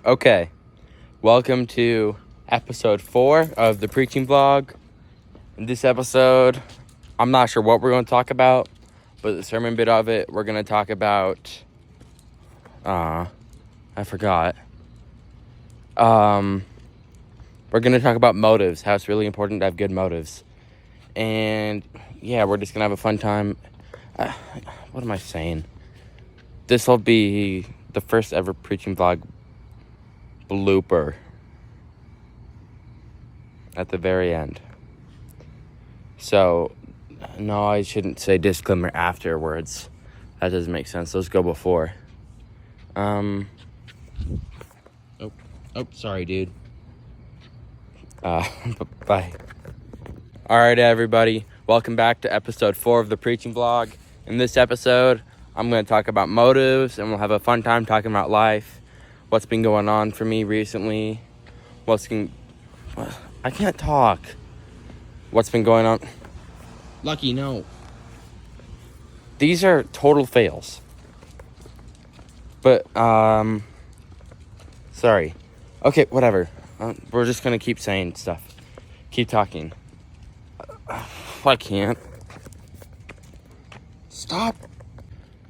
Okay, welcome to episode 4 of the preaching vlog. In this episode, I'm not sure what we're going to talk about, but the sermon bit of it, we're going to talk about, I forgot. We're going to talk about motives, how it's really important to have good motives. And yeah, we're just going to have a fun time. What am I saying? This will be the first ever preaching vlog blooper at the very end. So, no, I shouldn't say disclaimer afterwards. That doesn't make sense. Let's go before. Sorry, dude. Bye. Alright, everybody. Welcome back to episode 4 of the preaching vlog. In this episode, I'm going to talk about motives, and we'll have a fun time talking about life, what's been going on for me recently, I can't talk. What's been going on? Lucky, no. These are total fails. But, sorry. Okay, whatever. We're just gonna keep saying stuff. Keep talking. I can't. Stop.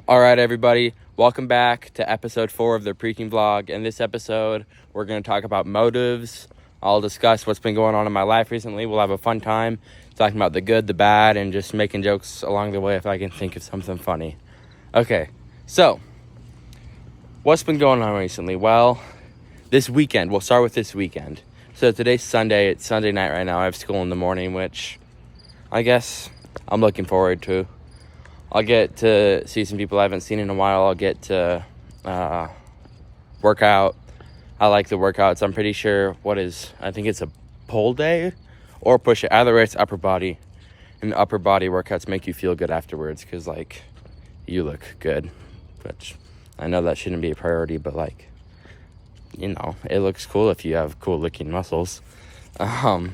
Alright, everybody. Welcome back to episode 4 of the preaching vlog. In this episode, we're gonna talk about motives. I'll discuss what's been going on in my life recently. We'll have a fun time talking about the good, the bad, and just making jokes along the way if I can think of something funny. Okay, so what's been going on recently? Well, this weekend, we'll start with this weekend. So today's Sunday. It's Sunday night right now. I have school in the morning, which I guess I'm looking forward to. I'll get to see some people I haven't seen in a while. I'll get to work out. I like the workouts. I'm pretty sure I think it's a pull day or push it. Either way, it's upper body. And upper body workouts make you feel good afterwards because, you look good. Which I know that shouldn't be a priority, but, it looks cool if you have cool-looking muscles. But...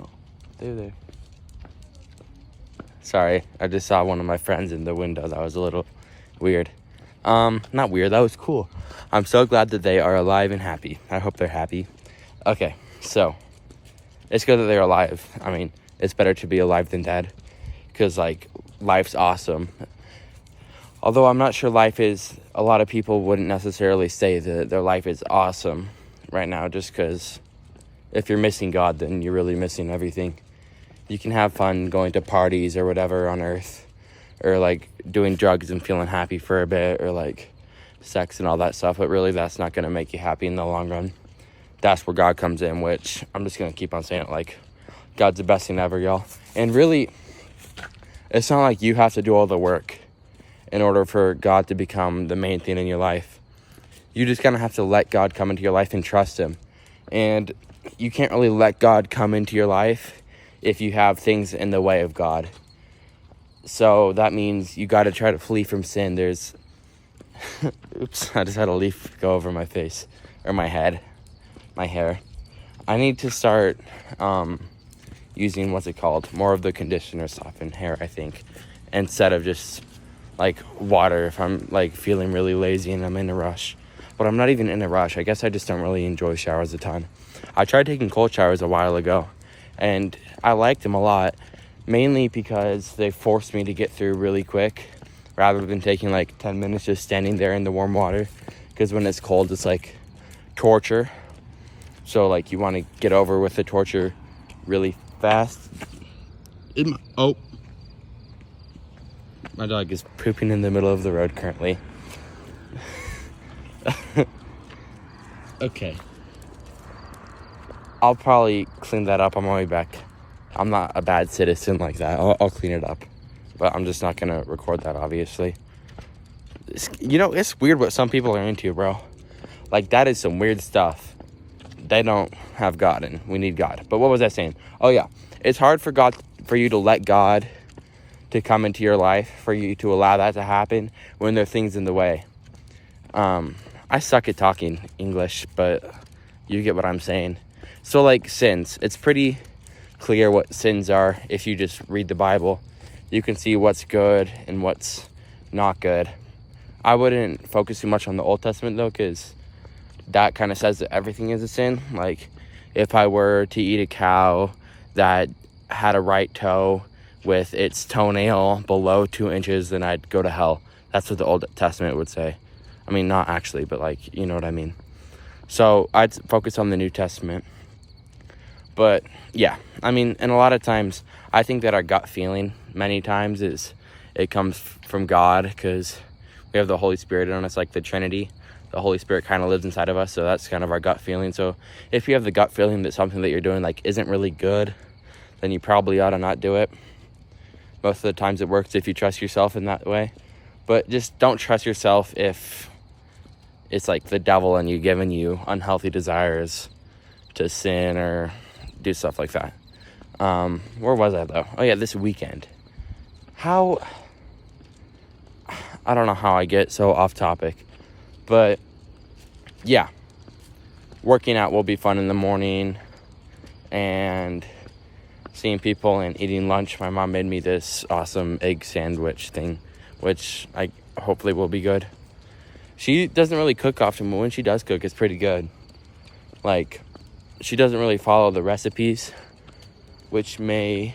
Oh, there. Sorry, I just saw one of my friends in the window. That was a little weird. Not weird, that was cool. I'm so glad that they are alive and happy. I hope they're happy. Okay, so, it's good that they're alive. I mean, it's better to be alive than dead. Because, life's awesome. Although I'm not sure a lot of people wouldn't necessarily say that their life is awesome right now. Just because if you're missing God, then you're really missing everything. You can have fun going to parties or whatever on earth. Or, doing drugs and feeling happy for a bit. Or, sex and all that stuff. But really, that's not going to make you happy in the long run. That's where God comes in, which I'm just going to keep on saying it. God's the best thing ever, y'all. And really, it's not like you have to do all the work in order for God to become the main thing in your life. You just kind of have to let God come into your life and trust Him. And you can't really let God come into your life if you have things in the way of God. So that means you got to try to flee from sin. There's... Oops, I just had a leaf go over my face. Or my head. My hair. I need to start using, more of the conditioner stuff in hair, I think. Instead of just, water if I'm, feeling really lazy and I'm in a rush. But I'm not even in a rush. I guess I just don't really enjoy showers a ton. I tried taking cold showers a while ago. And I liked them a lot. Mainly because they forced me to get through really quick. Rather than taking, 10 minutes just standing there in the warm water. Because when it's cold, it's, torture. So, you want to get over with the torture really fast. My dog is pooping in the middle of the road currently. Okay. I'll probably clean that up on my way back. I'm not a bad citizen like that. I'll clean it up. But I'm just not going to record that, obviously. It's weird what some people are into, bro. That is some weird stuff. They don't have God, and we need God. But what was I saying? Oh, yeah. It's hard for you to let God to come into your life, for you to allow that to happen when there are things in the way. I suck at talking English, but you get what I'm saying. So, sins. It's pretty clear what sins are if you just read the Bible. You can see what's good and what's not good. I wouldn't focus too much on the Old Testament, though, because that kind of says that everything is a sin. Like, if I were to eat a cow that had a right toe with its toenail below 2 inches, then I'd go to hell. That's what the Old Testament would say. I mean, not actually, but, like, you know what I mean. So I'd focus on the New Testament. But, yeah, I mean, and a lot of times, I think that our gut feeling many times is it comes from God, because we have the Holy Spirit in us, like the Trinity. The Holy Spirit kind of lives inside of us, so that's kind of our gut feeling. So if you have the gut feeling that something that you're doing, like, isn't really good, then you probably ought to not do it. Most of the times it works if you trust yourself in that way. But just don't trust yourself if it's like the devil and you giving you unhealthy desires to sin or do stuff like that. Where was I, though? Oh, yeah, this weekend. I don't know how I get so off topic. But, yeah. Working out will be fun in the morning. And seeing people and eating lunch. My mom made me this awesome egg sandwich thing, which I hopefully will be good. She doesn't really cook often, but when she does cook, it's pretty good. Like, she doesn't really follow the recipes, which may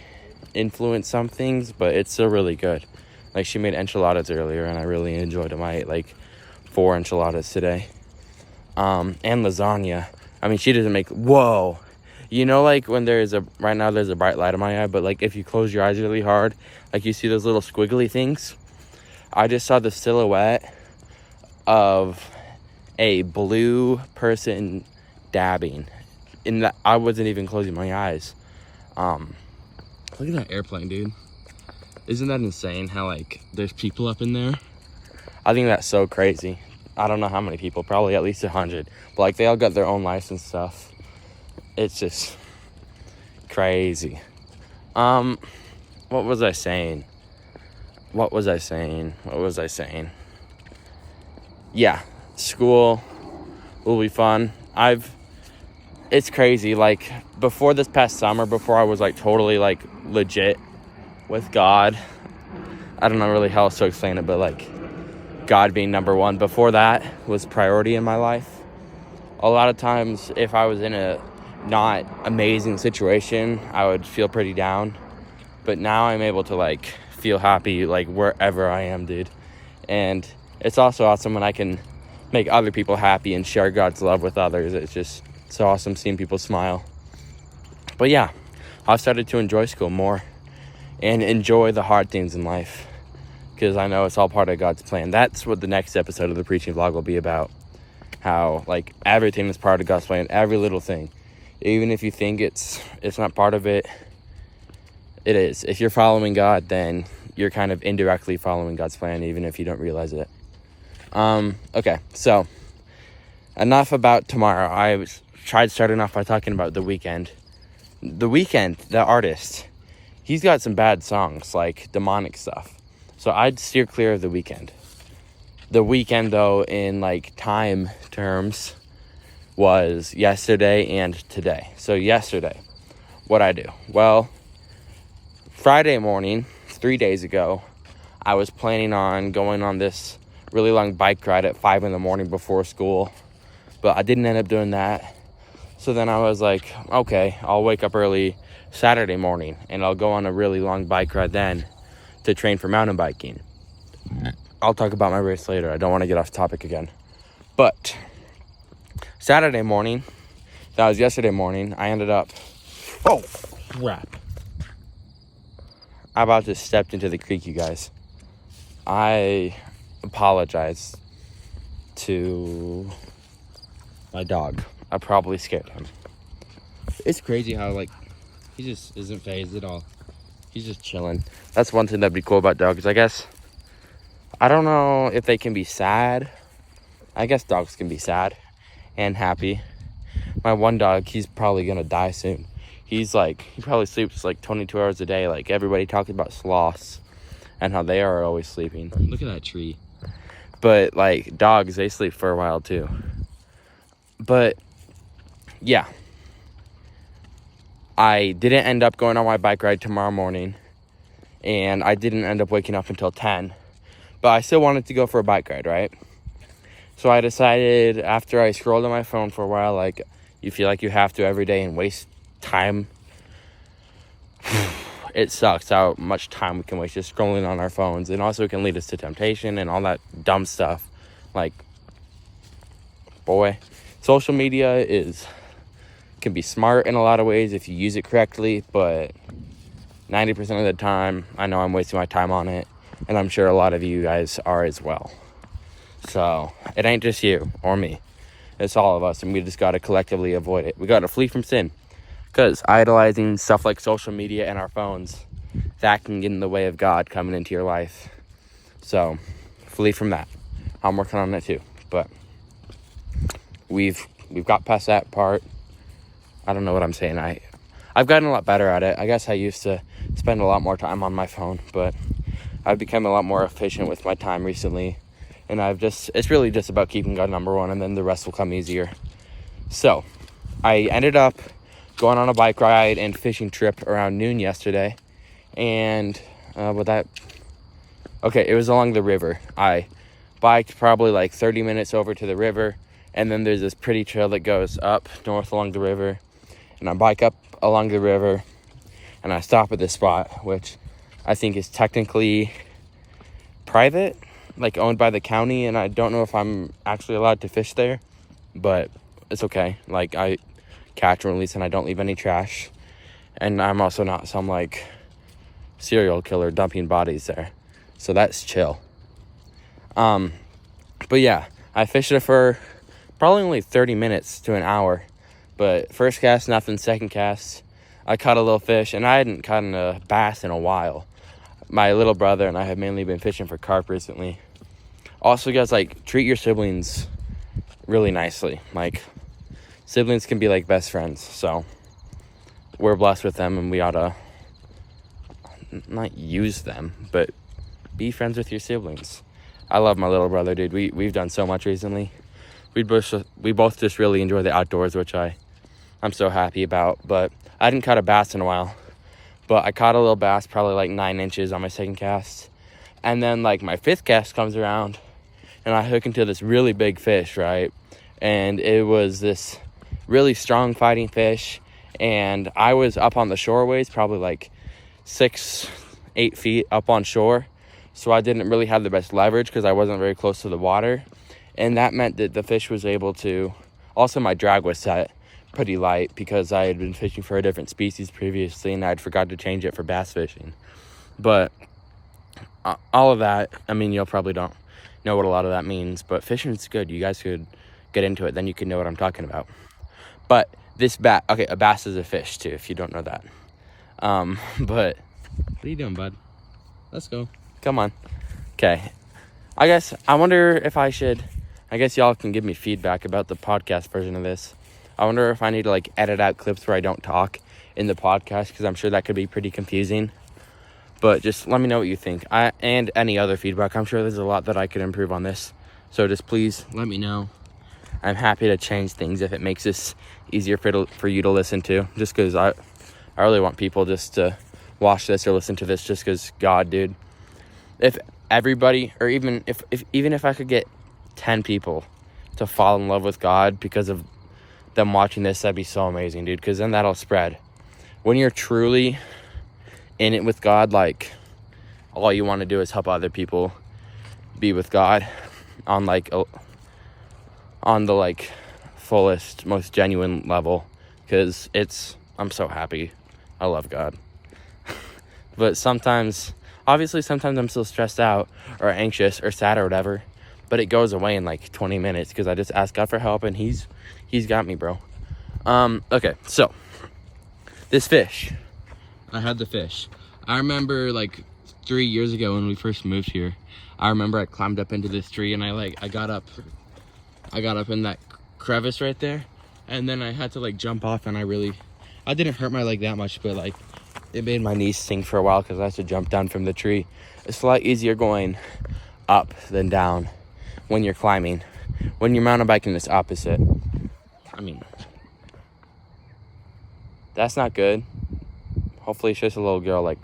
influence some things, but it's still really good. Like, she made enchiladas earlier, and I really enjoyed them. I ate like 4 enchiladas today. And lasagna. I mean, she doesn't make, whoa. You know, like, when right now there's a bright light in my eye, but, like, if you close your eyes really hard, like, you see those little squiggly things? I just saw the silhouette of a blue person dabbing. I wasn't even closing my eyes. Look at that airplane, dude. Isn't that insane how, like, there's people up in there? I think that's so crazy. I don't know how many people, probably at least 100. But, like, they all got their own lives and stuff. It's just crazy. What was I saying? Yeah, school will be fun. It's crazy. Like, before this past summer, before I was, like, totally, like, legit with God, I don't know really how else to explain it, but, like, God being number one, before that was priority in my life. A lot of times, if I was in a not amazing situation, I would feel pretty down. But now I'm able to, like, feel happy, like, wherever I am, dude. And it's also awesome when I can make other people happy and share God's love with others. It's just so awesome seeing people smile. But yeah, I've started to enjoy school more and enjoy the hard things in life, because I know it's all part of God's plan. That's what the next episode of the preaching vlog will be about. How, like, everything is part of God's plan, every little thing. Even if you think it's not part of it, it is. If you're following God, then you're kind of indirectly following God's plan, even if you don't realize it. Okay, so enough about tomorrow. I tried starting off by talking about The Weeknd. The Weeknd, the artist, he's got some bad songs, like demonic stuff. So I'd steer clear of The Weeknd. The Weeknd, though, in, like, time terms, was yesterday and today. So yesterday, what'd I do? Well, Friday morning, 3 days ago, I was planning on going on this really long bike ride at 5 in the morning before school, but I didn't end up doing that. So then I was like, okay, I'll wake up early Saturday morning and I'll go on a really long bike ride then to train for mountain biking. I'll talk about my race later. I don't want to get off topic again. But Saturday morning, that was yesterday morning, I ended up, oh crap, I about to step into the creek, you guys. I apologize to my dog. I probably scared him. It's crazy how, like, he just isn't fazed at all. He's just chilling. That's one thing that'd be cool about dogs, I guess. I don't know if they can be sad. I guess dogs can be sad and happy. My one dog, he's probably gonna die soon. He probably sleeps like 22 hours a day. Like, everybody talks about sloths and how they are always sleeping. Look at that tree. But, like, dogs, they sleep for a while too. But yeah, I didn't end up going on my bike ride tomorrow morning, and I didn't end up waking up until 10 but I still wanted to go for a bike ride, right? So I decided, after I scrolled on my phone for a while, like, you feel like you have to every day and waste time. It sucks how much time we can waste just scrolling on our phones, and also it can lead us to temptation and all that dumb stuff. Like, boy, social media can be smart in a lot of ways if you use it correctly, but 90% of the time, I know I'm wasting my time on it, and I'm sure a lot of you guys are as well. So it ain't just you or me, it's all of us, and we just got to collectively avoid it. We got to flee from sin, because idolizing stuff like social media and our phones, that can get in the way of God coming into your life. So flee from that. I'm working on it too, but we've got past that part. I don't know what I'm saying. I've gotten a lot better at it. I guess I used to spend a lot more time on my phone, but I've become a lot more efficient with my time recently. And it's really just about keeping God number one, and then the rest will come easier. So I ended up going on a bike ride and fishing trip around noon yesterday. And it was along the river. I biked probably like 30 minutes over to the river, and then there's this pretty trail that goes up north along the river. And I bike up along the river, and I stop at this spot, which I think is technically private, like owned by the county, and I don't know if I'm actually allowed to fish there, but it's okay. Like, I catch and release, and I don't leave any trash, and I'm also not some like serial killer dumping bodies there, so that's chill. But yeah, I fished it for probably only 30 minutes to an hour, but first cast nothing, second cast I caught a little fish, and I hadn't caught a bass in a while. My little brother and I have mainly been fishing for carp recently. Also, guys, like, treat your siblings really nicely. Like, siblings can be like best friends, so we're blessed with them, and we ought to not use them, but be friends with your siblings. I love my little brother, dude. We've done so much recently. We both just really enjoy the outdoors, which I'm so happy about. But I didn't catch a bass in a while, but I caught a little bass, probably like 9 inches on my second cast. And then, like, my fifth cast comes around, and I hook into this really big fish, right? And it was this really strong fighting fish, and I was up on the shoreways, probably like 6-8 feet up on shore, so I didn't really have the best leverage because I wasn't very close to the water, and that meant that the fish was able to, also my drag was set pretty light because I had been fishing for a different species previously, and I'd forgot to change it for bass fishing. But all of that, I mean, you'll probably don't know what a lot of that means, but fishing's good. You guys could get into it, then you can know what I'm talking about. But this a bass is a fish too, if you don't know that. But what are you doing, bud? Let's go. Come on. Okay. I wonder if I guess y'all can give me feedback about the podcast version of this. I wonder if I need to, like, edit out clips where I don't talk in the podcast, because I'm sure that could be pretty confusing. But just let me know what you think. And any other feedback. I'm sure there's a lot that I could improve on this. So just please let me know. I'm happy to change things if it makes this easier for you to listen to. Just because I really want people just to watch this or listen to this, just because God, dude. If everybody, or even if I could get 10 people to fall in love with God because of them watching this, that'd be so amazing, dude. Because then that'll spread. When you're truly in it with God, like, all you want to do is help other people be with God on the fullest, most genuine level, because I'm so happy. I love God. But sometimes I'm still stressed out or anxious or sad or whatever, but it goes away in like 20 minutes because I just ask God for help, and he's got me, bro. Okay, so this fish, I had the fish. I remember like 3 years ago when we first moved here, I remember I climbed up into this tree, and I got up in that crevice right there, and then I had to like jump off, and I didn't hurt my leg that much, but like it made my knees sting for a while because I had to jump down from the tree. It's a lot easier going up than down when you're climbing. When you're mountain biking, it's opposite. I mean, that's not good. Hopefully it's just a little girl, like,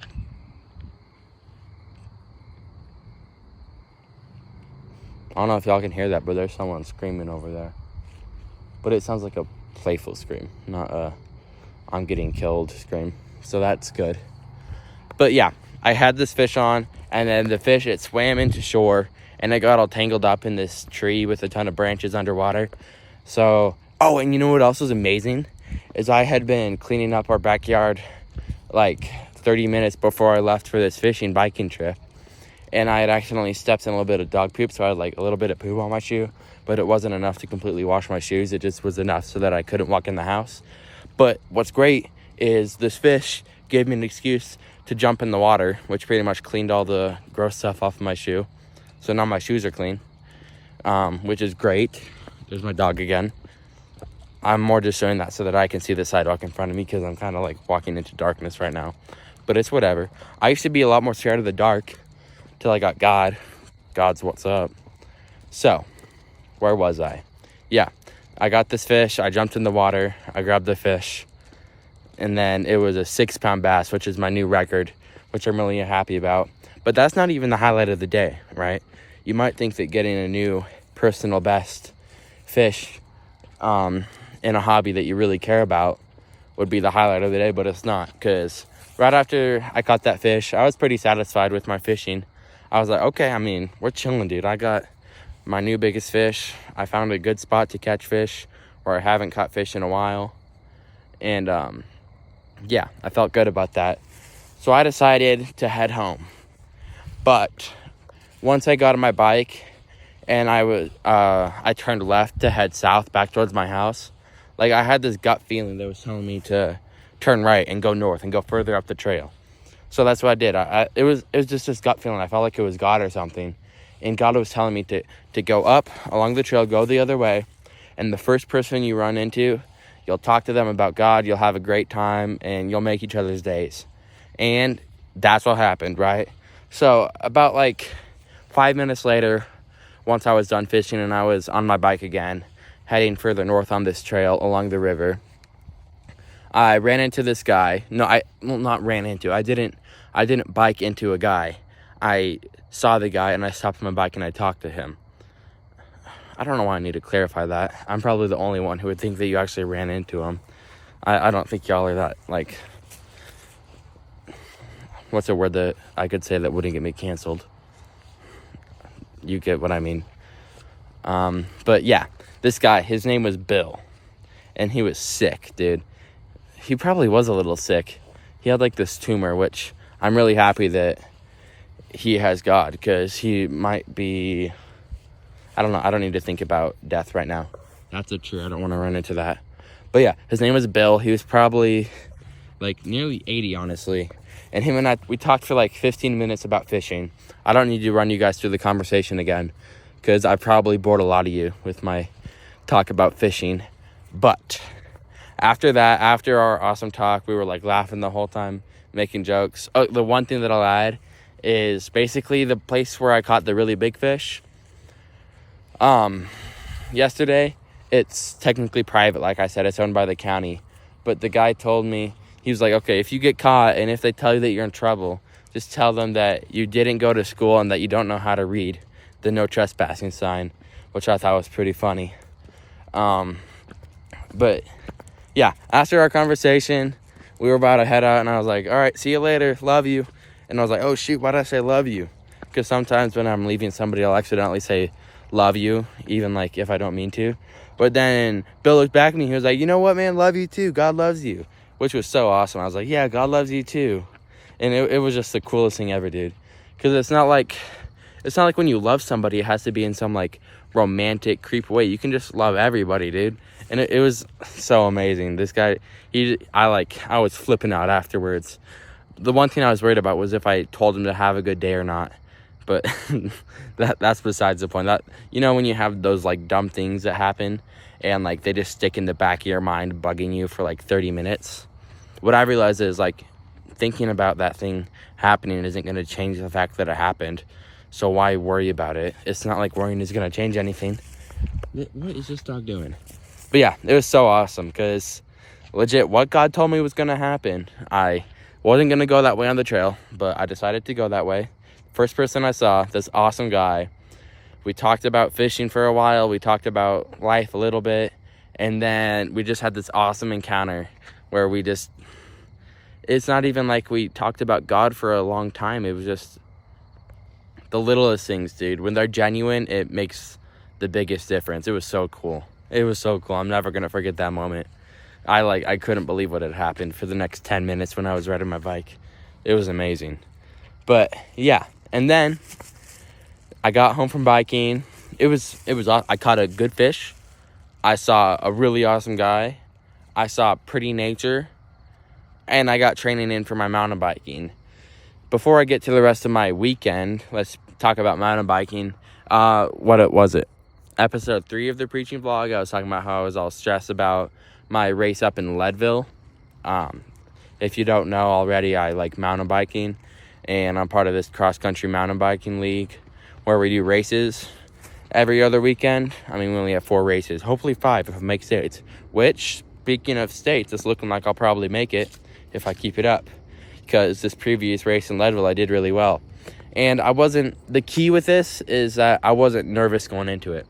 I don't know if y'all can hear that, but there's someone screaming over there. But it sounds like a playful scream, not a I'm getting killed scream. So that's good. But yeah, I had this fish on, and then the fish, it swam into shore, and it got all tangled up in this tree with a ton of branches underwater. So, oh, and you know what else was amazing? Is I had been cleaning up our backyard like 30 minutes before I left for this fishing biking trip. And I had accidentally stepped in a little bit of dog poop, so I had like a little bit of poop on my shoe. But it wasn't enough to completely wash my shoes. It just was enough so that I couldn't walk in the house. But what's great is this fish gave me an excuse to jump in the water, which pretty much cleaned all the gross stuff off of my shoe. So now my shoes are clean, which is great. There's my dog again. I'm more just showing that so that I can see the sidewalk in front of me, because I'm kind of like walking into darkness right now. But it's whatever. I used to be a lot more scared of the dark till I got God. God's what's up. So, where was I? Yeah, I got this fish. I jumped in the water. I grabbed the fish. And then it was a 6-pound bass, which is my new record, which I'm really happy about. But that's not even the highlight of the day, right? You might think that getting a new personal best fish in a hobby that you really care about would be the highlight of the day, but it's not. Because right after I caught that fish, I was pretty satisfied with my fishing. I was like, okay, I mean, we're chilling, dude. I got my new biggest fish. I found a good spot to catch fish where I haven't caught fish in a while. And yeah, I felt good about that. So I decided to head home. But once I got on my bike and I turned left to head south back towards my house, like I had this gut feeling that was telling me to turn right and go north and go further up the trail. So that's what I did. It was just this gut feeling. I felt like it was God or something. And God was telling me to go up along the trail, go the other way. And the first person you run into, you'll talk to them about God. You'll have a great time and you'll make each other's days. And that's what happened, right? So about like 5 minutes later, once I was done fishing and I was on my bike again, heading further north on this trail along the river, I ran into this guy. Not ran into. I didn't bike into a guy. I saw the guy and I stopped my bike and I talked to him. I don't know why I need to clarify that. I'm probably the only one who would think that you actually ran into him. I don't think y'all are that, like, what's a word that I could say that wouldn't get me canceled? You get what I mean. But yeah, this guy, his name was Bill. And he was sick, dude. He probably was a little sick. He had like this tumor, which I'm really happy that he has God, because he might be, I don't know, I don't need to think about death right now. That's true. I don't want to run into that. But yeah, his name was Bill. He was probably like nearly 80, honestly. And him and I, we talked for like 15 minutes about fishing. I don't need to run you guys through the conversation again, because I probably bored a lot of you with my talk about fishing. But after that, after our awesome talk, we were like laughing the whole time, making jokes. Oh, the one thing that I'll add is basically the place where I caught the really big fish. Yesterday, it's technically private. Like I said, it's owned by the county. But the guy told me, he was like, okay, if you get caught and if they tell you that you're in trouble, just tell them that you didn't go to school and that you don't know how to read the no trespassing sign, which I thought was pretty funny. But yeah, after our conversation, we were about to head out and I was like, all right, see you later. Love you. And I was like, oh shoot, why did I say love you? Because sometimes when I'm leaving somebody, I'll accidentally say love you, even like if I don't mean to. But then Bill looked back at me. He was like, you know what, man? Love you too. God loves you. Which was so awesome. I was like, yeah, God loves you too. And it was just the coolest thing ever, dude. Because it's not like when you love somebody, it has to be in some like romantic creep way. You can just love everybody, dude. And it was so amazing. This guy, I was flipping out afterwards. The one thing I was worried about was if I told him to have a good day or not. But that's besides the point. That, you know, when you have those like dumb things that happen and like they just stick in the back of your mind, bugging you for like 30 minutes. What I realized is like thinking about that thing happening isn't going to change the fact that it happened. So why worry about it? It's not like worrying is going to change anything. What is this dog doing? But yeah, it was so awesome because legit what God told me was going to happen. I wasn't going to go that way on the trail, but I decided to go that way. First person I saw, this awesome guy, We talked about fishing for a while. We talked about life a little bit. And then we just had this awesome encounter where it's not even like we talked about God for a long time. It was just the littlest things, dude. When they're genuine, it makes the biggest difference. It was so cool. It was so cool. I'm never going to forget that moment. I couldn't believe what had happened for the next 10 minutes when I was riding my bike. It was amazing. But yeah, and then I got home from biking. I caught a good fish. I saw a really awesome guy. I saw pretty nature. And I got training in for my mountain biking. Before I get to the rest of my weekend, let's talk about mountain biking. Was it? Episode 3 of the preaching vlog, I was talking about how I was all stressed about my race up in Leadville. If you don't know already, I like mountain biking. And I'm part of this cross-country mountain biking league where we do races every other weekend. I mean, we only have 4 races. Hopefully 5 if I make states. Which, speaking of states, it's looking like I'll probably make it if I keep it up. Because this previous race in Leadville, I did really well. And the key with this is that I wasn't nervous going into it.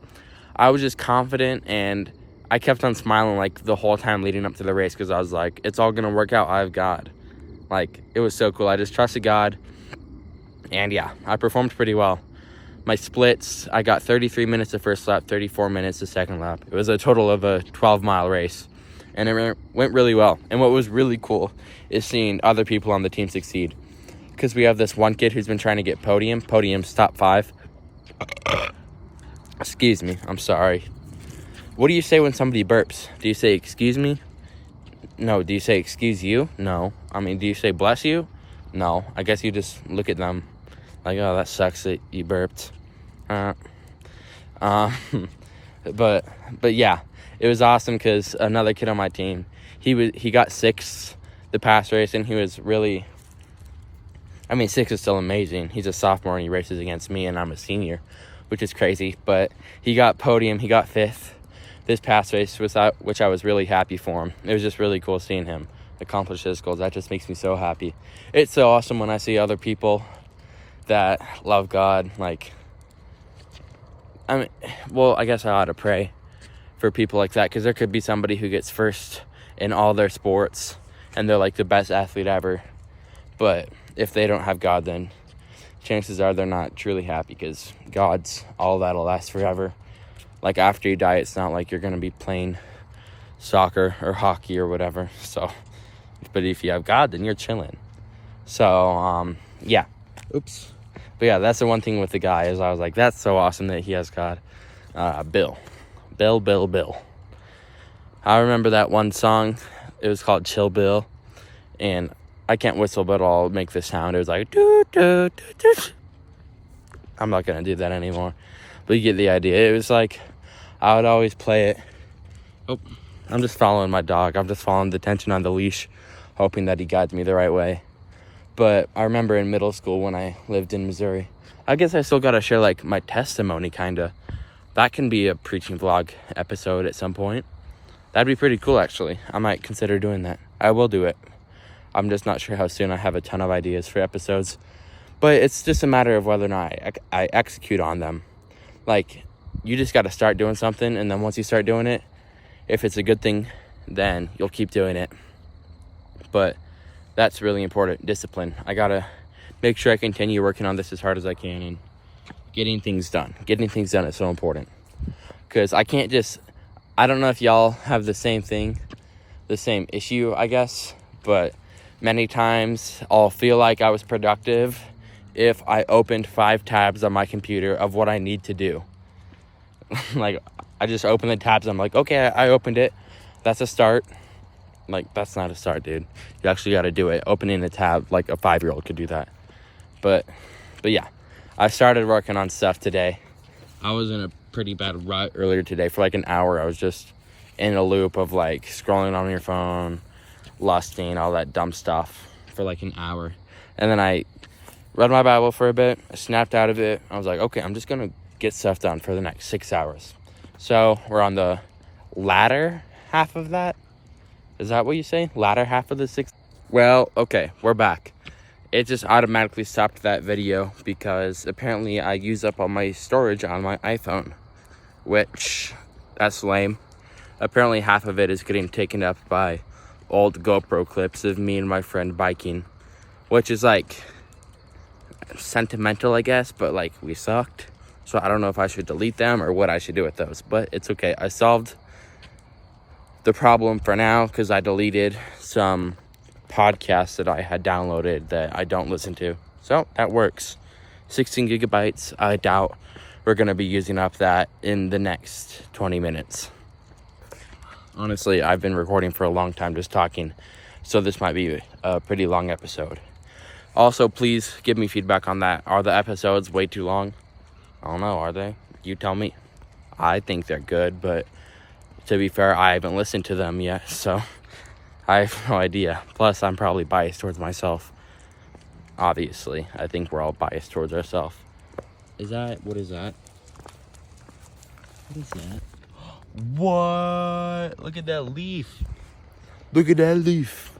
I was just confident, and I kept on smiling like the whole time leading up to the race because I was like, it's all going to work out. I have God. Like, it was so cool. I just trusted God. And yeah, I performed pretty well. My splits, I got 33 minutes the first lap, 34 minutes the second lap. It was a total of a 12-mile race. And it went really well. And what was really cool is seeing other people on the team succeed. Because we have this one kid who's been trying to get podium's top 5. Excuse me, I'm sorry. What do you say when somebody burps? Do you say, excuse me? No. Do you say, excuse you? No. I mean, do you say, bless you? No. I guess you just look at them like, oh, that sucks that you burped. But yeah, it was awesome because another kid on my team, he got 6th the past race, and he was really, 6 is still amazing. He's a sophomore and he races against me, and I'm a senior, which is crazy. But he got podium, he got 5th this past race, which I was really happy for him. It was just really cool seeing him accomplish his goals. That just makes me so happy. It's so awesome when I see other people that love God. I guess I ought to pray for people like that, because there could be somebody who gets first in all their sports and they're like the best athlete ever, but if they don't have God, then chances are they're not truly happy, because God's all that'll last forever. Like, after you die, it's not like you're going to be playing soccer or hockey or whatever. So, but if you have God, then you're chilling. So, yeah. Oops. But yeah, that's the one thing with the guy is I was like, that's so awesome that he has God. Bill. I remember that one song. It was called Chill Bill. And I can't whistle, but I'll make the sound. It was like, doo, doo, doo, doo. I'm not going to do that anymore. But you get the idea. It was like, I would always play it. Oh, I'm just following my dog. I'm just following the tension on the leash, hoping that he guides me the right way. But I remember in middle school when I lived in Missouri, I guess I still got to share like my testimony, kind of. That can be a preaching vlog episode at some point. That'd be pretty cool, actually. I might consider doing that. I will do it. I'm just not sure how soon. I have a ton of ideas for episodes. But it's just a matter of whether or not I execute on them. Like, you just got to start doing something, and then once you start doing it, if it's a good thing, then you'll keep doing it. But that's really important, discipline. I got to make sure I continue working on this as hard as I can and getting things done. Getting things done is so important. Because I can't just, I don't know if y'all have the same thing, the same issue, I guess, but many times I'll feel like I was productive if I opened 5 tabs on my computer of what I need to do. Like, I just open the tabs. I'm like, okay, I opened it. That's a start. Like, that's not a start, dude. You actually got to do it. Opening a tab, like a 5-year-old could do that. But yeah, I started working on stuff today. I was in a pretty bad rut earlier today. For like an hour, I was just in a loop of like scrolling on your phone, lusting, all that dumb stuff for like an hour. And then I read my Bible for a bit. I snapped out of it. I was like, okay, I'm just going to get stuff done for the next 6 hours. So we're on the latter half of that. Is that what you say? Latter half of the 6? Well, okay, we're back. it just automatically stopped that video because apparently I use up all my storage on my iPhone, which, that's lame. Apparently half of it is getting taken up by old GoPro clips of me and my friend biking, which is like sentimental, I guess, but like we sucked. So I don't know if I should delete them or what I should do with those, but it's okay. I solved the problem for now because I deleted some podcasts that I had downloaded that I don't listen to. So that works. 16 gigabytes. I doubt we're going to be using up that in the next 20 minutes. Honestly, I've been recording for a long time just talking, so this might be a pretty long episode. Also, please give me feedback on that. Are the episodes way too long? I don't know, are they? You tell me. I think they're good, but to be fair, I haven't listened to them yet, so I have no idea. Plus, I'm probably biased towards myself. Obviously, I think we're all biased towards ourselves. What is that? What is that? What? Look at that leaf. Look at that leaf.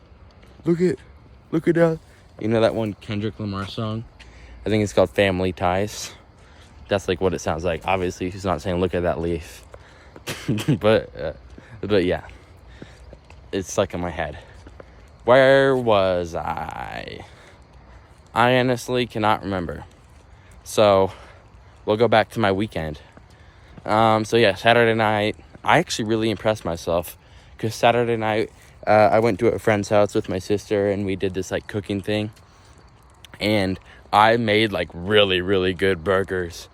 Look at that. You know that one Kendrick Lamar song? I think it's called Family Ties. That's like what it sounds like. Obviously, he's not saying look at that leaf. but yeah. It's stuck in my head. Where was I? I honestly cannot remember. So, we'll go back to my weekend. So yeah, Saturday night, I actually really impressed myself. Because Saturday night, I went to a friend's house with my sister and we did this like cooking thing. And I made like really, really good burgers.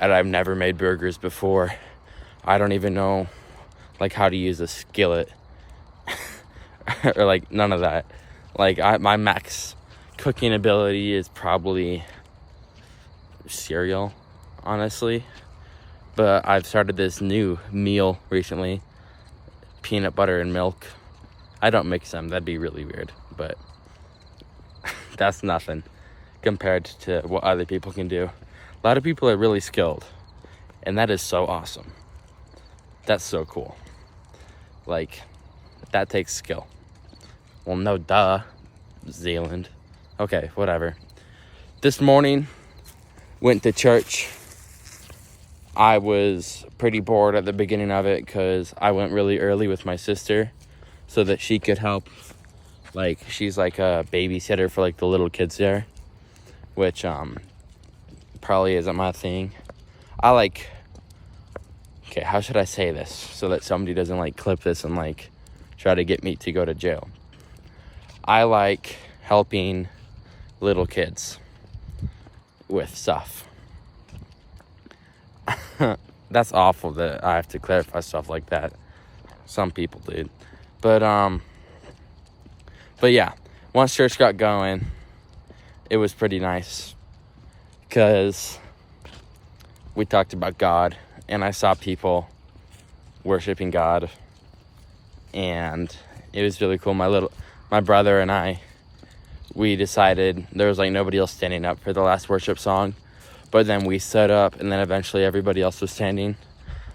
And I've never made burgers before. I don't even know like how to use a skillet. Or like none of that. Like my max cooking ability is probably cereal, honestly. But I've started this new meal recently. Peanut butter and milk. I don't mix them. That'd be really weird. But that's nothing compared to what other people can do. A lot of people are really skilled. And that is so awesome. That's so cool. Like, that takes skill. Well, no, duh. Zealand. Okay, whatever. This morning, went to church. I was pretty bored at the beginning of it because I went really early with my sister so that she could help. Like, she's like a babysitter for like the little kids there, which probably isn't my thing. Okay, how should I say this so that somebody doesn't like clip this and like try to get me to go to jail? I like helping little kids with stuff. That's awful that I have to clarify stuff like that. Some people did. But yeah, once church got going, it was pretty nice because we talked about God and I saw people worshiping God and it was really cool. My brother and I, we decided there was like nobody else standing up for the last worship song. But then we stood up, and then eventually everybody else was standing,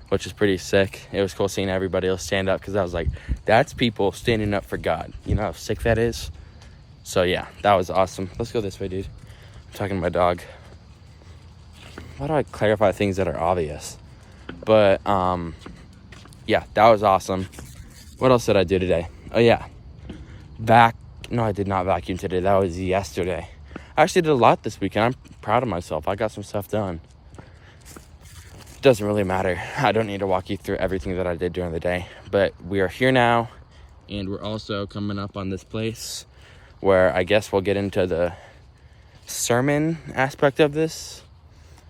which is pretty sick. It was cool seeing everybody else stand up, because I was like, that's people standing up for God. You know how sick that is? So yeah, that was awesome. Let's go this way, dude. I'm talking to my dog. Why do I clarify things that are obvious? But, yeah, that was awesome. What else did I do today? Oh, yeah. No, I did not vacuum today. That was yesterday. I actually did a lot this weekend. I'm proud of myself. I got some stuff done. It doesn't really matter. I don't need to walk you through everything that I did during the day. But we are here now, and we're also coming up on this place where I guess we'll get into the sermon aspect of this.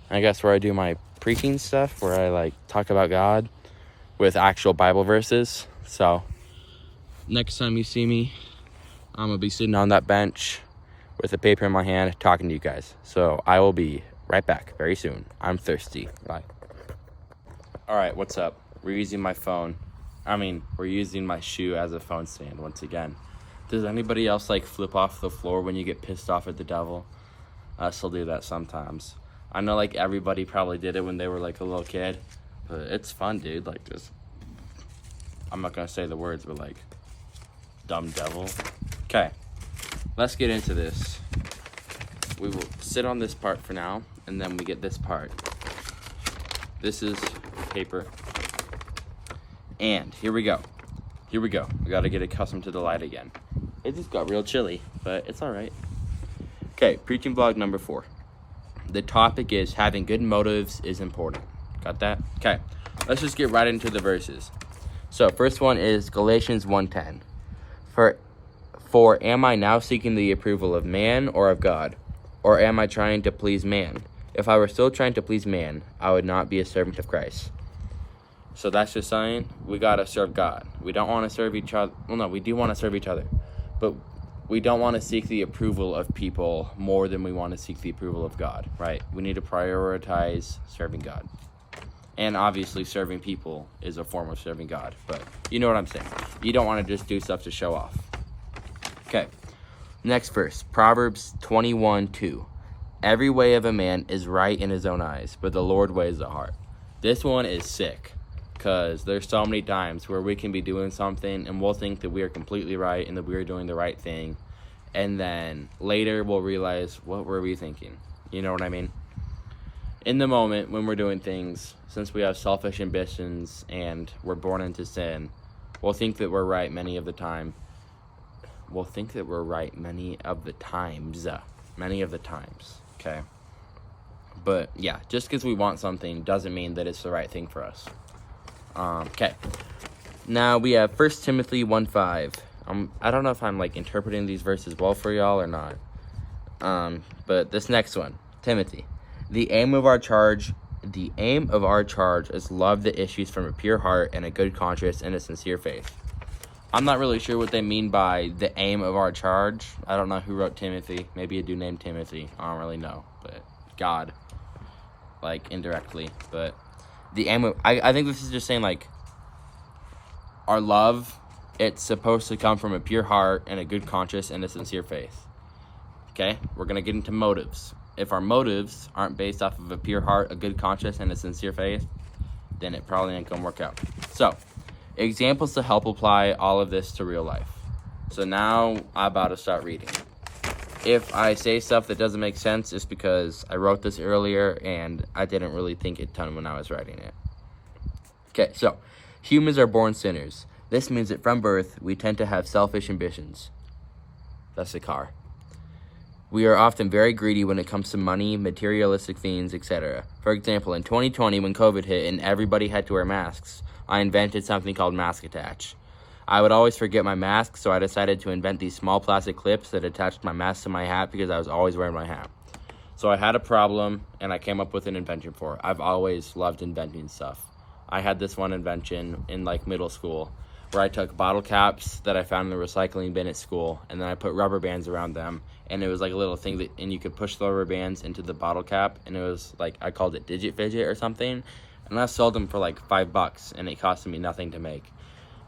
I guess where I do my preaching stuff, where I like talk about God with actual Bible verses. So next time you see me, I'm going to be sitting on that bench with a paper in my hand talking to you guys. So I will be right back very soon. I'm thirsty. Bye. All right, what's up? We're using my phone. We're using my shoe as a phone stand once again. Does anybody else like flip off the floor when you get pissed off at the devil? I still do that sometimes. I know like everybody probably did it when they were like a little kid, but it's fun, dude. Like just, I'm not gonna say the words, but like, dumb devil. Okay, let's get into this. we will sit on this part for now, and then we get this part. This is paper. And here we go. Here we go. We got to get accustomed to the light again. It just got real chilly, but it's all right. Okay, preaching vlog number 4. The topic is having good motives is important. Got that? Okay, let's just get right into the verses. So, first one is Galatians 1:10. For am I now seeking the approval of man or of God? Or am I trying to please man? If I were still trying to please man, I would not be a servant of Christ. So that's just saying we got to serve God. We don't want to serve each other. Well, no, we do want to serve each other. But we don't want to seek the approval of people more than we want to seek the approval of God, right? We need to prioritize serving God. And obviously serving people is a form of serving God. But you know what I'm saying. You don't want to just do stuff to show off. Okay, next verse, Proverbs 21:2. Every way of a man is right in his own eyes, but the Lord weighs the heart. This one is sick, because there's so many times where we can be doing something and we'll think that we are completely right and that we're doing the right thing. And then later we'll realize, what were we thinking? You know what I mean? In the moment when we're doing things, since we have selfish ambitions and we're born into sin, we'll think that we're right many of the time. We'll think that we're right many of the times, okay? But yeah, just because we want something doesn't mean that it's the right thing for us. Okay, now we have 1 Timothy 1:5. I don't know if I'm like interpreting these verses well for y'all or not. But this next one, Timothy, the aim of our charge is love that issues from a pure heart and a good conscience and a sincere faith. I'm not really sure what they mean by the aim of our charge. I don't know who wrote Timothy. Maybe a dude named Timothy. I don't really know, but God, like indirectly. But the aim of, I think this is just saying like our love, it's supposed to come from a pure heart and a good conscience and a sincere faith. Okay, we're gonna get into motives. If our motives aren't based off of a pure heart, a good conscience, and a sincere faith, then it probably ain't gonna work out. So, examples to help apply all of this to real life. So now I'm about to start reading. If I say stuff that doesn't make sense, it's because I wrote this earlier and I didn't really think it a ton when I was writing it. Okay, so humans are born sinners. This means that from birth, we tend to have selfish ambitions. That's the car. We are often very greedy when it comes to money, materialistic things, etc. For example, in 2020, when COVID hit and everybody had to wear masks, I invented something called Mask Attach. I would always forget my mask, so I decided to invent these small plastic clips that attached my mask to my hat because I was always wearing my hat. So I had a problem, and I came up with an invention for it. I've always loved inventing stuff. I had this one invention in like middle school, where I took bottle caps that I found in the recycling bin at school, and then I put rubber bands around them, and it was like a little thing that, and you could push the rubber bands into the bottle cap, and it was like, I called it Digit Fidget or something, and I sold them for like $5, and it cost me nothing to make.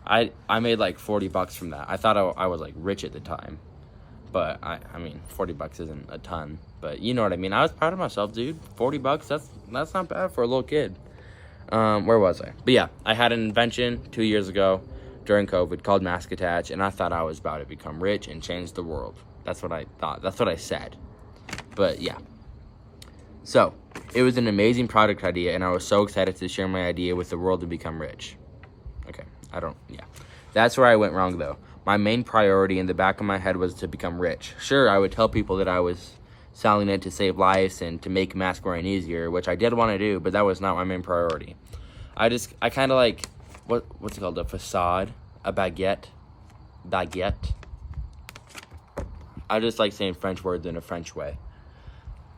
I made like $40 from that. I thought I was like rich at the time, but I mean, $40 isn't a ton, but you know what I mean. I was proud of myself, dude. $40, that's not bad for a little kid. Where was I? But yeah, I had an invention 2 years ago during COVID called Mask Attach, and I thought I was about to become rich and change the world. That's what I thought. That's what I said. But yeah. So, it was an amazing product idea, and I was so excited to share my idea with the world to become rich. Okay, That's where I went wrong, though. My main priority in the back of my head was to become rich. Sure, I would tell people that I was selling it to save lives and to make mask wearing easier, which I did want to do, but that was not my main priority. I kind of like, what's it called, a facade, a baguette. I just like saying French words in a French way.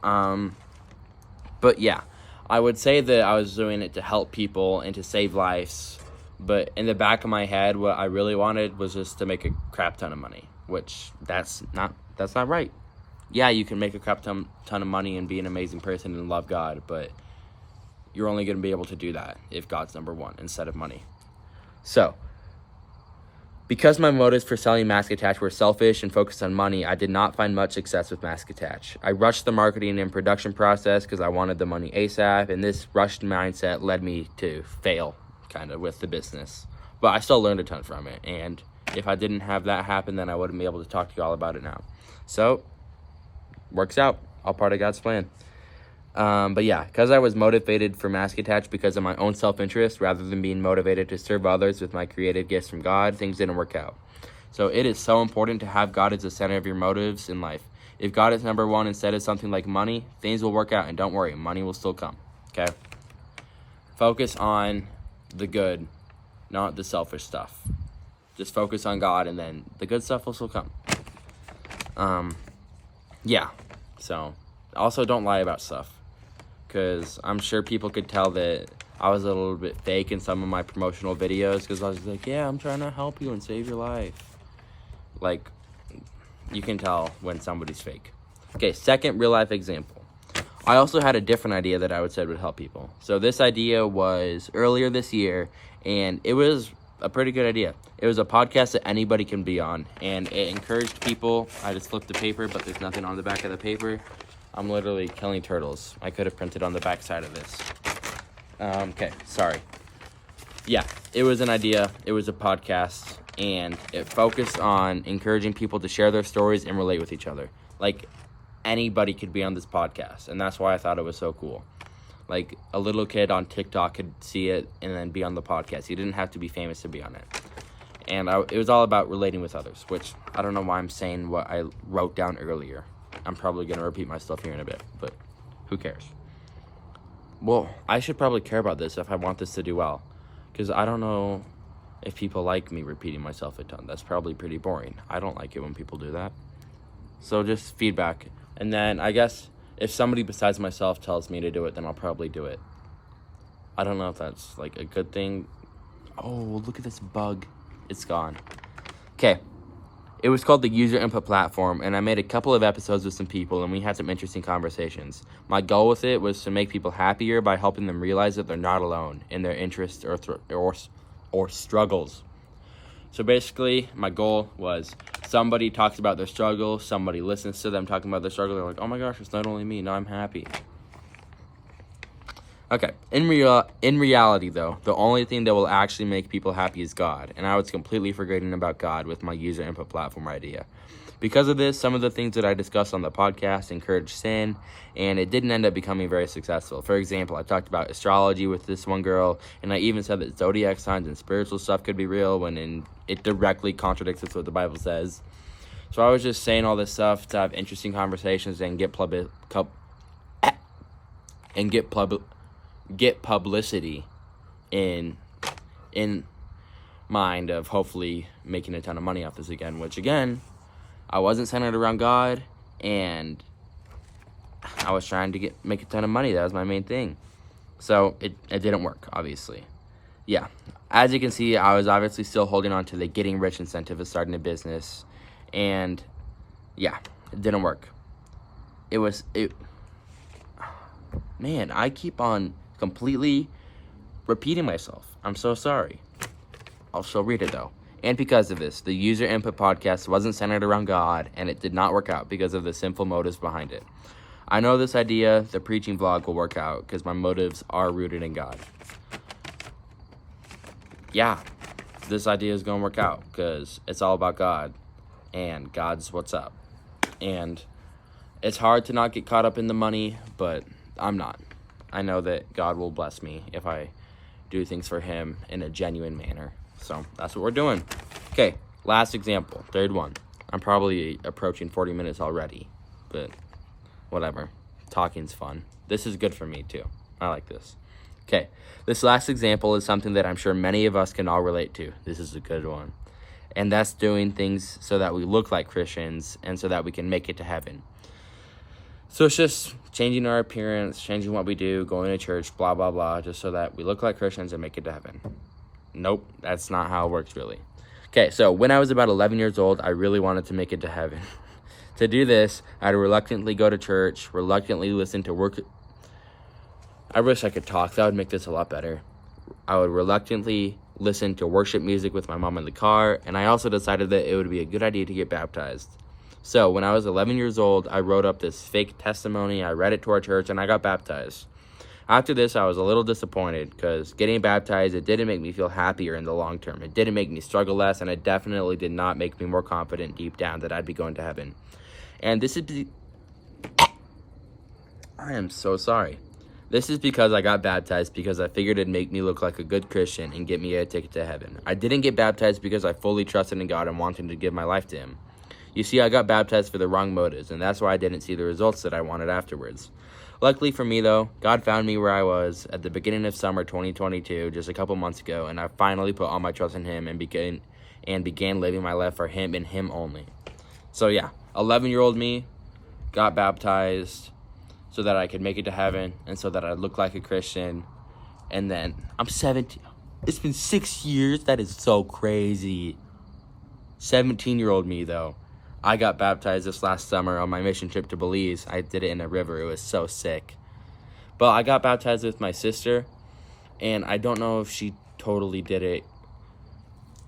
But yeah, I would say that I was doing it to help people and to save lives, but in the back of my head, what I really wanted was just to make a crap ton of money, which that's not right. Yeah, you can make a crap ton of money and be an amazing person and love God, but you're only going to be able to do that if God's number one instead of money. So, because my motives for selling Mask Attach were selfish and focused on money, I did not find much success with Mask Attach. I rushed the marketing and production process because I wanted the money ASAP, and this rushed mindset led me to fail, kind of, with the business. But I still learned a ton from it, and if I didn't have that happen, then I wouldn't be able to talk to you all about it now. So, works out. all part of God's plan. But yeah, because I was motivated for Mask Attach because of my own self-interest rather than being motivated to serve others with my creative gifts from God, things didn't work out. So it is so important to have God as the center of your motives in life. If God is number one instead of something like money, things will work out, and don't worry, money will still come, okay? Focus on the good, not the selfish stuff. Just focus on God, and then the good stuff will still come. Yeah, so also don't lie about stuff, because I'm sure people could tell that I was a little bit fake in some of my promotional videos, because I was like, yeah, I'm trying to help you and save your life. Like, you can tell when somebody's fake. Okay, second real life example. I also had a different idea that I would say would help people. So this idea was earlier this year, and it was a pretty good idea. It was a podcast that anybody can be on, and it encouraged people. I just flipped the paper, but there's nothing on the back of the paper. I'm literally killing turtles. I could have printed on the back side of this. Okay, sorry. Yeah, it was an idea. It was a podcast, and it focused on encouraging people to share their stories and relate with each other. Like, anybody could be on this podcast, and that's why I thought it was so cool. Like, a little kid on TikTok could see it and then be on the podcast. You didn't have to be famous to be on it. And it was all about relating with others, which I don't know why I'm saying what I wrote down earlier. I'm probably going to repeat myself here in a bit, but who cares? Well, I should probably care about this if I want this to do well, because I don't know if people like me repeating myself a ton. That's probably pretty boring. I don't like it when people do that. So just feedback. And then I guess if somebody besides myself tells me to do it, then I'll probably do it. I don't know if that's like a good thing. Oh, look at this bug. It's gone. Okay. It was called the User Input Platform, and I made a couple of episodes with some people, and we had some interesting conversations. My goal with it was to make people happier by helping them realize that they're not alone in their interests or struggles. So basically, my goal was somebody talks about their struggle, somebody listens to them talking about their struggle, they're like, oh my gosh, it's not only me, now I'm happy. Okay, in reality, though, the only thing that will actually make people happy is God, and I was completely forgetting about God with my User Input Platform idea. Because of this, some of the things that I discussed on the podcast encouraged sin, and it didn't end up becoming very successful. For example, I talked about astrology with this one girl, and I even said that zodiac signs and spiritual stuff could be real when it directly contradicts with what the Bible says. So I was just saying all this stuff to have interesting conversations and get publicity in mind of hopefully making a ton of money off this again, which again, I wasn't centered around God, and I was trying to make a ton of money. That was my main thing. So it didn't work, obviously. Yeah, as you can see, I was obviously still holding on to the getting rich incentive of starting a business, and yeah, it didn't work. Man, I keep on completely repeating myself. I'm so sorry. I'll still read it though. And because of this, the User Input Podcast wasn't centered around God, and it did not work out because of the sinful motives behind it. I know this idea, the preaching vlog, will work out because my motives are rooted in God. Yeah, this idea is going to work out because it's all about God, and God's what's up. And it's hard to not get caught up in the money, but I'm not. I know that God will bless me if I do things for him in a genuine manner. So that's what we're doing. Okay, last example, third one. I'm probably approaching 40 minutes already, but whatever. Talking's fun. This is good for me too. I like this. Okay, this last example is something that I'm sure many of us can all relate to. This is a good one. And that's doing things so that we look like Christians and so that we can make it to heaven. So it's just changing our appearance, changing what we do, going to church, blah, blah, blah, just so that we look like Christians and make it to heaven. Nope, that's not how it works, really. Okay, so when I was about 11 years old, I really wanted to make it to heaven. To do this, I'd reluctantly go to church, reluctantly listen to work. I wish I could talk. That would make this a lot better. I would reluctantly listen to worship music with my mom in the car, and I also decided that it would be a good idea to get baptized. So when I was 11 years old, I wrote up this fake testimony, I read it to our church, and I got baptized. After this, I was a little disappointed because getting baptized, it didn't make me feel happier in the long term. It didn't make me struggle less, and it definitely did not make me more confident deep down that I'd be going to heaven. And this is I am so sorry. This is because I got baptized because I figured it'd make me look like a good Christian and get me a ticket to heaven. I didn't get baptized because I fully trusted in God and wanted to give my life to him. You see, I got baptized for the wrong motives, and that's why I didn't see the results that I wanted afterwards. Luckily for me, though, God found me where I was at the beginning of summer 2022, just a couple months ago, and I finally put all my trust in him and began living my life for him and him only. So yeah, 11-year-old me got baptized so that I could make it to heaven and so that I'd look like a Christian. And then I'm 17. It's been 6 years. That is so crazy. 17-year-old me, though. I got baptized this last summer on my mission trip to Belize. I did it in a river. It was so sick. But I got baptized with my sister, and I don't know if she totally did it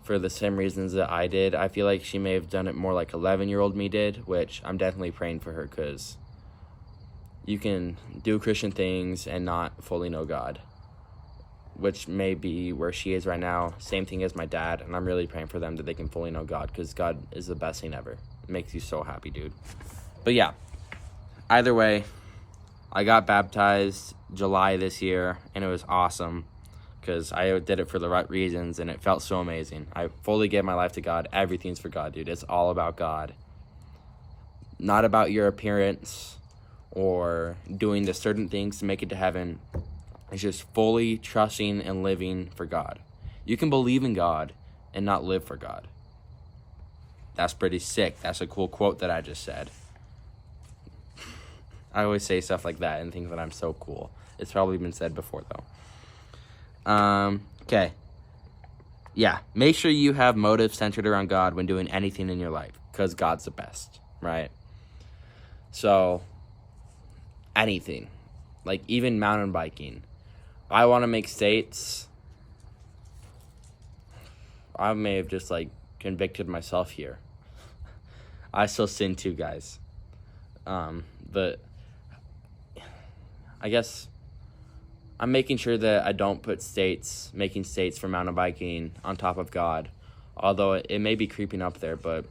for the same reasons that I did. I feel like she may have done it more like 11-year-old me did, which I'm definitely praying for her, because you can do Christian things and not fully know God, which may be where she is right now. Same thing as my dad, and I'm really praying for them that they can fully know God, because God is the best thing ever. It makes you so happy, dude. But yeah, either way, I got baptized July this year, and it was awesome because I did it for the right reasons, and it felt so amazing. I fully gave my life to God. Everything's for God, dude. It's all about God. Not about your appearance or doing the certain things to make it to heaven. It's just fully trusting and living for God. You can believe in God and not live for God. That's pretty sick. That's a cool quote that I just said. I always say stuff like that and think that I'm so cool. It's probably been said before, though. Okay. Yeah, make sure you have motives centered around God when doing anything in your life, because God's the best, right? So, anything. Like, even mountain biking. I want to make states. I may have just, convicted myself here. I still sin too, guys. But I guess I'm making sure that I don't put making states for mountain biking on top of God. Although it may be creeping up there, but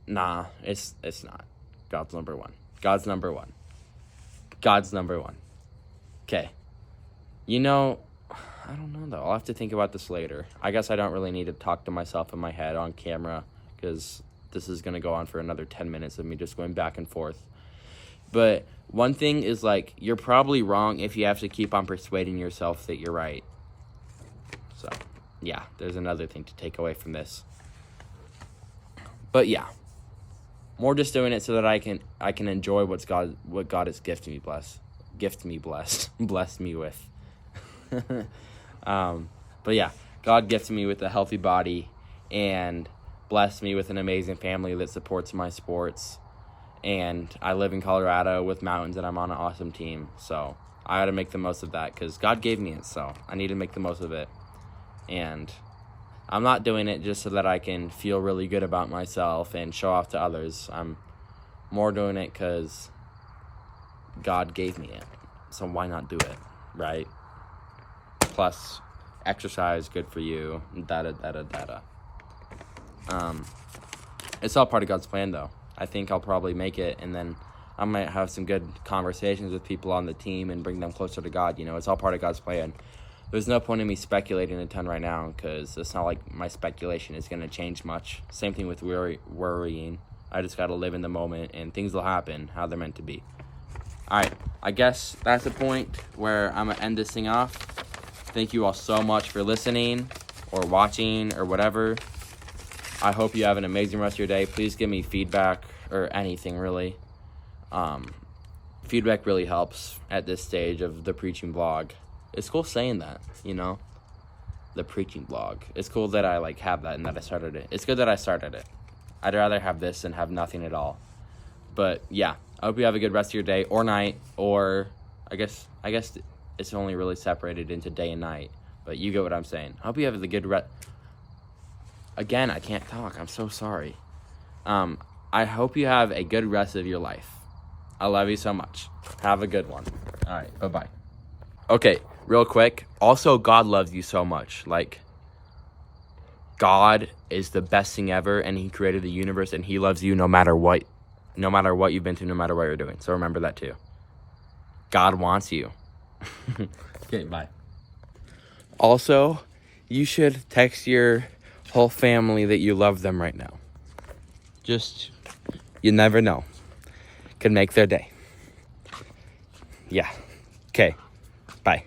nah, it's not. God's number one. God's number one. God's number one. Okay. I don't know, though. I'll have to think about this later. I guess I don't really need to talk to myself in my head on camera, because this is going to go on for another 10 minutes of me just going back and forth. But one thing is, you're probably wrong if you have to keep on persuading yourself that you're right. So, yeah, there's another thing to take away from this. But, yeah. More just doing it so that I can enjoy what God has blessed me with. But yeah, God gifted me with a healthy body and blessed me with an amazing family that supports my sports. And I live in Colorado with mountains, and I'm on an awesome team. So I got to make the most of that, because God gave me it, so I need to make the most of it. And I'm not doing it just so that I can feel really good about myself and show off to others. I'm more doing it because God gave me it. So why not do it, right? Plus, exercise, good for you, It's all part of God's plan, though. I think I'll probably make it, and then I might have some good conversations with people on the team and bring them closer to God. It's all part of God's plan. There's no point in me speculating a ton right now, because it's not like my speculation is going to change much. Same thing with worrying. I just got to live in the moment, and things will happen how they're meant to be. All right, I guess that's the point where I'm going to end this thing off. Thank you all so much for listening or watching or whatever. I hope you have an amazing rest of your day. Please give me feedback or anything, really. Feedback really helps at this stage of the preaching vlog. It's cool saying that, the preaching vlog. It's cool that I have that and that I started it. It's good that I started it. I'd rather have this than have nothing at all. But yeah, I hope you have a good rest of your day or night, or I guess it's only really separated into day and night, but you get what I'm saying. I hope you have the good Again, I can't talk. I'm so sorry. I hope you have a good rest of your life. I love you so much. Have a good one. All right, bye-bye. Okay, real quick. Also, God loves you so much. God is the best thing ever, and he created the universe, and he loves you no matter what no matter what you've been through, no matter what you're doing. So remember that too. God wants you. Okay, bye. Also, you should text your whole family that you love them right now. Just, you never know. Could make their day. Yeah. Okay, bye.